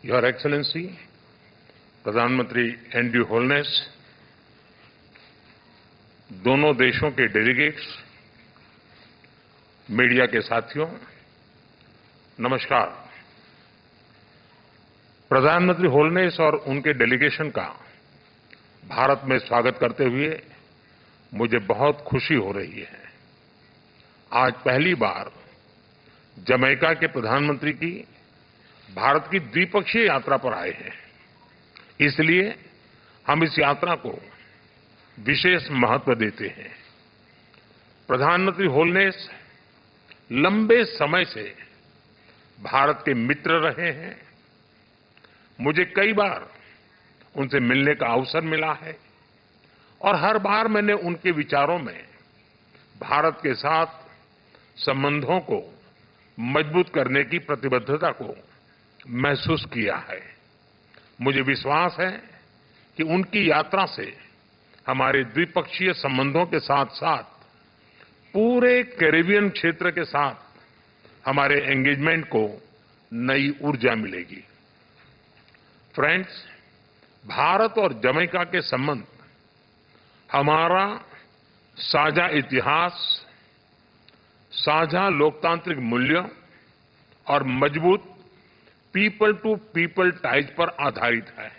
Your excellency, प्रधानमंत्री Andrew wholeness, दोनों देशों के डेलीगेट्स, मीडिया के साथियों, नमस्कार। प्रधानमंत्री होलनेस और उनके डेलीगेशन का भारत में स्वागत करते हुए मुझे बहुत खुशी हो रही है। आज पहली बार जमैका के प्रधानमंत्री की भारत की द्विपक्षीय यात्रा पर आए हैं, इसलिए हम इस यात्रा को विशेष महत्व देते हैं। प्रधानमंत्री होलनेस लंबे समय से भारत के मित्र रहे हैं। मुझे कई बार उनसे मिलने का अवसर मिला है और हर बार मैंने उनके विचारों में भारत के साथ संबंधों को मजबूत करने की प्रतिबद्धता को महसूस किया है। मुझे विश्वास है कि उनकी यात्रा से हमारे द्विपक्षीय संबंधों के साथ-साथ पूरे कैरिबियन क्षेत्र के साथ हमारे एंगेजमेंट को नई ऊर्जा मिलेगी। फ्रेंड्स, भारत और जमैका के संबंध हमारा साझा इतिहास, साझा लोकतांत्रिक मूल्यों और मजबूत पीपल टू पीपल टाइज पर आधारित है।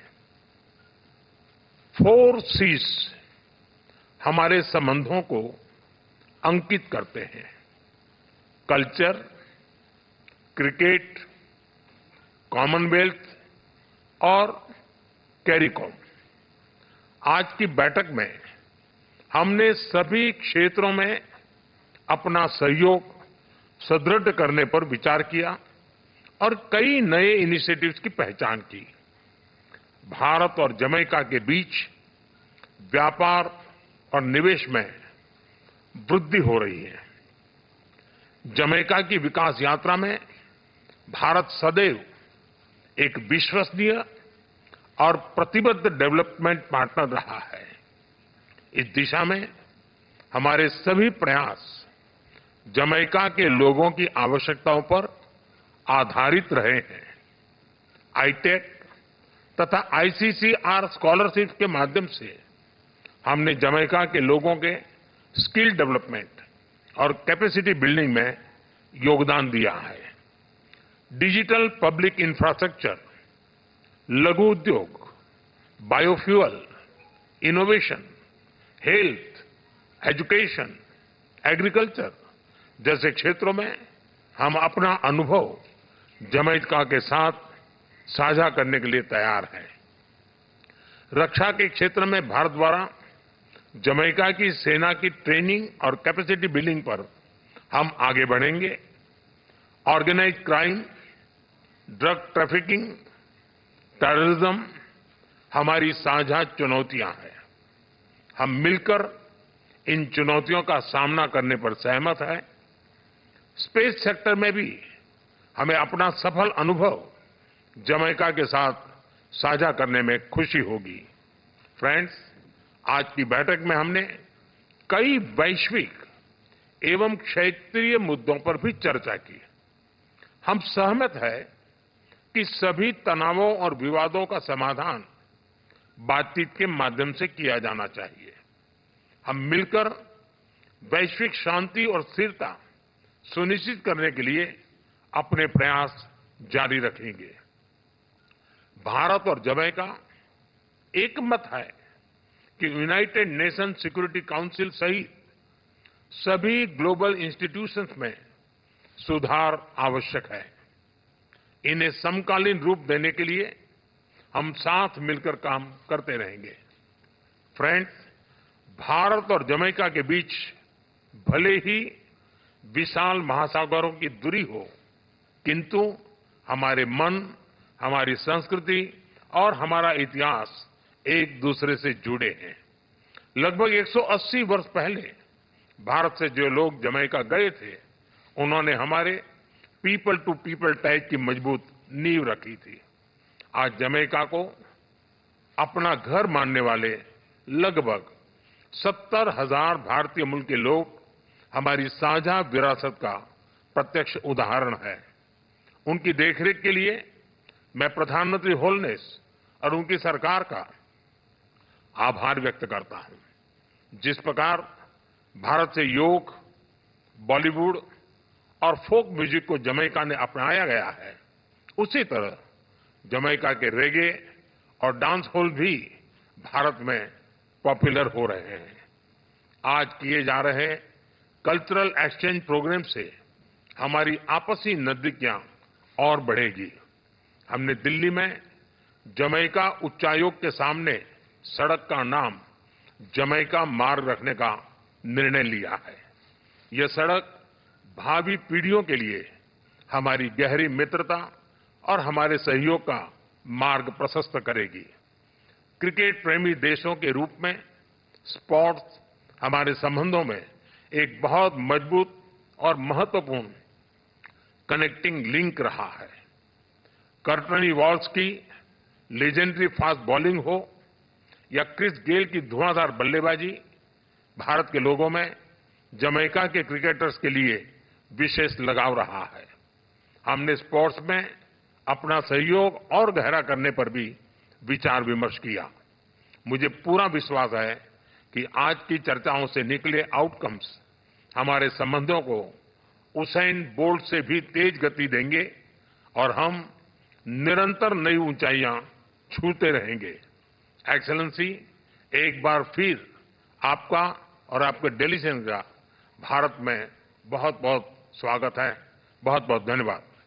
4 C's हमारे संबंधों को अंकित करते हैं: कल्चर, क्रिकेट, कॉमनवेल्थ और कैरिकॉम। आज की बैठक में हमने सभी क्षेत्रों में अपना सहयोग सुदृढ़ करने पर विचार किया और कई नए इनिशिएटिव्स की पहचान की। भारत और जमैका के बीच व्यापार और निवेश में वृद्धि हो रही है। जमैका की विकास यात्रा में भारत सदैव एक विश्वसनीय और प्रतिबद्ध डेवलपमेंट पार्टनर रहा है। इस दिशा में हमारे सभी प्रयास जमैका के लोगों की आवश्यकताओं पर आधारित रहे हैं। आईटेक तथा आईसीसीआर स्कॉलरशिप के माध्यम से हमने जमैका के लोगों के स्किल डेवलपमेंट और कैपेसिटी बिल्डिंग में योगदान दिया है। डिजिटल पब्लिक इंफ्रास्ट्रक्चर, लघु उद्योग, biofuel, innovation, health, education, agriculture जैसे क्षेत्रों में हम अपना अनुभव जमैका के साथ साझा करने के लिए तैयार हैं। रक्षा के क्षेत्र में भारत द्वारा जमैका की सेना की ट्रेनिंग और कैपेसिटी बिल्डिंग पर हम आगे बढ़ेंगे। Organised crime, drug trafficking, terrorism हमारी साझा चुनौतियां हैं। हम मिलकर इन चुनौतियों का सामना करने पर सहमत हैं। स्पेस सेक्टर में भी हमें अपना सफल अनुभव जमैका के साथ साझा करने में खुशी होगी। फ्रेंड्स, आज की बैठक में हमने कई वैश्विक एवं क्षेत्रीय मुद्दों पर भी चर्चा की। हम सहमत हैं कि सभी तनावों और विवादों का समाधान बातचीत के माध्यम से किया जाना चाहिए। हम मिलकर वैश्विक शांति और स्थिरता सुनिश्चित करने के लिए अपने प्रयास जारी रखेंगे। भारत और जमैका एकमत है कि यूनाइटेड नेशन सिक्योरिटी काउंसिल सहित सभी ग्लोबल इंस्टीट्यूशंस में सुधार आवश्यक है। इन्हें समकालीन रूप देने के लिए हम साथ मिलकर काम करते रहेंगे। फ्रेंड्स, भारत और जमैका के बीच भले ही विशाल महासागरों की दूरी हो, किंतु हमारे मन, हमारी संस्कृति और हमारा इतिहास एक दूसरे से जुड़े हैं। लगभग 180 वर्ष पहले भारत से जो लोग जमैका गए थे, उन्होंने हमारे पीपल टू पीपल टाइज की मजबूत नींव रखी थी। आज जमैका को अपना घर मानने वाले लगभग 70,000 भारतीय मूल के लोग हमारी साझा विरासत का प्रत्यक्ष उदाहरण है। उनकी देखरेख के लिए मैं प्रधानमंत्री होलनेस और उनकी सरकार का आभार व्यक्त करता हूं। जिस प्रकार भारत से योग, बॉलीवुड और फोक म्यूजिक को जमैका ने अपनाया गया है, उसी तरह जमैका के रेगे और डांस हॉल भी भारत में पॉपुलर हो रहे हैं। आज किए जा रहे कल्चरल एक्सचेंज प्रोग्राम से हमारी आपसी नजदीकियां और बढ़ेगी। हमने दिल्ली में जमैका उच्चायोग के सामने सड़क का नाम जमैका मार्ग रखने का निर्णय लिया है। यह सड़क भावी पीढ़ियों के लिए हमारी गहरी मित्रता और हमारे सहयोग का मार्ग प्रशस्त करेगी। क्रिकेट प्रेमी देशों के रूप में स्पोर्ट्स हमारे संबंधों में एक बहुत मजबूत और महत्वपूर्ण कनेक्टिंग लिंक रहा है। कर्टनी वॉल्स की लेजेंडरी फास्ट बॉलिंग हो या क्रिस गेल की धुआंधार बल्लेबाजी, भारत के लोगों में जमैका के क्रिकेटर्स के लिए विशेष लगाव रहा है। हमने स्पोर्ट्स में अपना सहयोग और गहरा करने पर भी विचार विमर्श किया। मुझे पूरा विश्वास है कि आज की चर्चाओं से निकले आउटकम्स हमारे संबंधों को उसेन बोल्ट से भी तेज गति देंगे और हम निरंतर नई ऊंचाइयां छूते रहेंगे। एक्सेलेंसी, एक बार फिर आपका और आपके डेलीगेशन का भारत में बहुत बहुत स्वागत है। बहुत बहुत धन्यवाद।